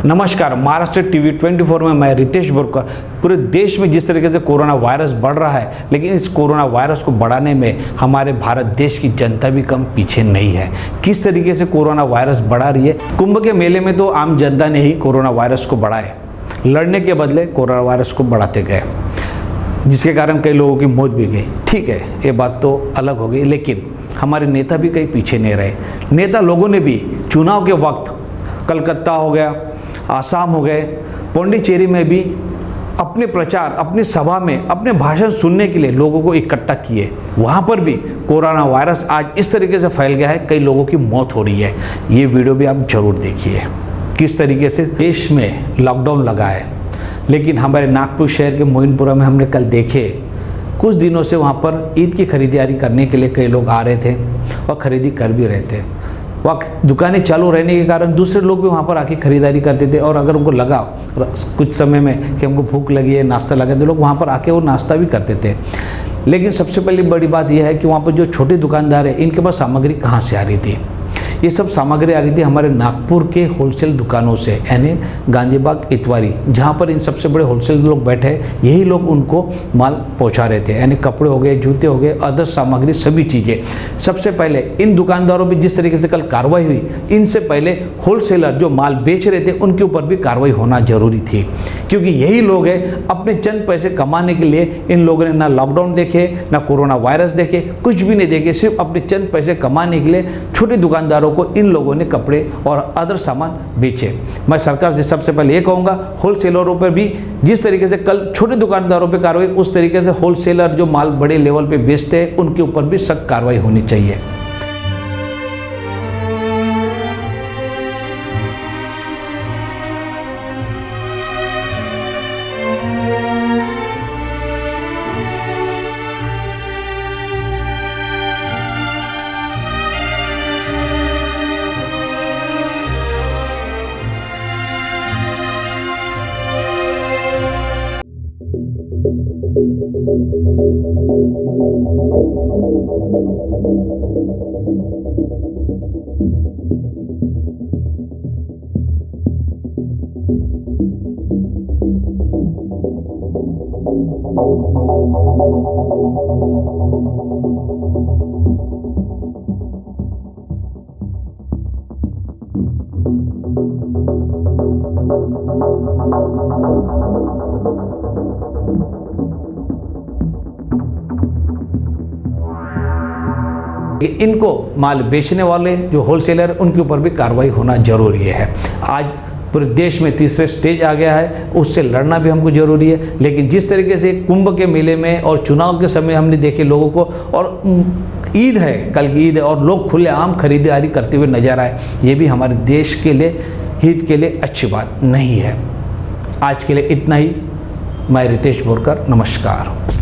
नमस्कार, महाराष्ट्र टीवी 24 में मैं रितेश बोरकर। पूरे देश में जिस तरीके से कोरोना वायरस बढ़ रहा है, लेकिन इस कोरोना वायरस को बढ़ाने में हमारे भारत देश की जनता भी कम पीछे नहीं है। किस तरीके से कोरोना वायरस बढ़ा रही है। कुंभ के मेले में तो आम जनता ने ही कोरोना वायरस को बढ़ाया, लड़ने के बदले कोरोना वायरस को बढ़ाते गए, जिसके कारण कई लोगों की मौत भी गई। ठीक है, ये बात तो अलग हो गई, लेकिन हमारे नेता भी कहीं पीछे नहीं रहे। नेता लोगों ने भी चुनाव के वक्त कलकत्ता हो गया, आसाम हो गए, पौंडीचेरी में भी अपने प्रचार, अपनी सभा में अपने भाषण सुनने के लिए लोगों को इकट्ठा किए। वहाँ पर भी कोरोना वायरस आज इस तरीके से फैल गया है, कई लोगों की मौत हो रही है। ये वीडियो भी आप जरूर देखिए किस तरीके से देश में लॉकडाउन लगा है। लेकिन हमारे नागपुर शहर के मोइनपुरा में हमने कल देखे, कुछ दिनों से वहाँ पर ईद की खरीदारी करने के लिए कई लोग आ रहे थे और ख़रीदी कर भी रहे थे। वक्त दुकानें चालू रहने के कारण दूसरे लोग भी वहाँ पर आके खरीदारी करते थे, और अगर उनको लगा कुछ समय में कि हमको भूख लगी है, नाश्ता लगा, तो लोग वहाँ पर आके वो नाश्ता भी करते थे। लेकिन सबसे पहली बड़ी बात यह है कि वहाँ पर जो छोटे दुकानदार हैं, इनके पास सामग्री कहाँ से आ रही थी। ये सब सामग्री आ रही थी हमारे नागपुर के होलसेल दुकानों से, यानी गांधीबाग, इतवारी, जहाँ पर इन सबसे बड़े होलसेल लोग बैठे हैं, यही लोग उनको माल पहुँचा रहे थे। यानी कपड़े हो गए, जूते हो गए, अदर सामग्री, सभी चीज़ें। सबसे पहले इन दुकानदारों पर जिस तरीके से कल कार्रवाई हुई, इनसे पहले होलसेलर जो माल बेच रहे थे उनके ऊपर भी कार्रवाई होना जरूरी थी, क्योंकि यही लोग हैं अपने चंद पैसे कमाने के लिए। इन लोगों ने ना लॉकडाउन देखे, ना कोरोना वायरस देखे, कुछ भी नहीं देखे, सिर्फ अपने चंद पैसे कमाने के लिए छोटे दुकानदारों को इन लोगों ने कपड़े और अदर सामान बेचे। मैं सरकार से सबसे पहले ये कहूँगा, होलसेलरों पर भी जिस तरीके से कल छोटे दुकानदारों पर कार्रवाई, उस तरीके से होलसेलर जो माल बड़े लेवल पे बेचते हैं उनके ऊपर भी सख्त कार्रवाई होनी चाहिए। इनको माल बेचने वाले जो होलसेलर, उनके ऊपर भी कार्रवाई होना जरूरी है। आज पूरे देश में तीसरे स्टेज आ गया है, उससे लड़ना भी हमको जरूरी है। लेकिन जिस तरीके से कुंभ के मेले में और चुनाव के समय हमने देखे लोगों को, और ईद है, कल की ईद है, और लोग खुलेआम खरीदारी करते हुए नजर आए, ये भी हमारे देश के लिए, हित के लिए अच्छी बात नहीं है। आज के लिए इतना ही। मैं रितेश बोरकर, नमस्कार।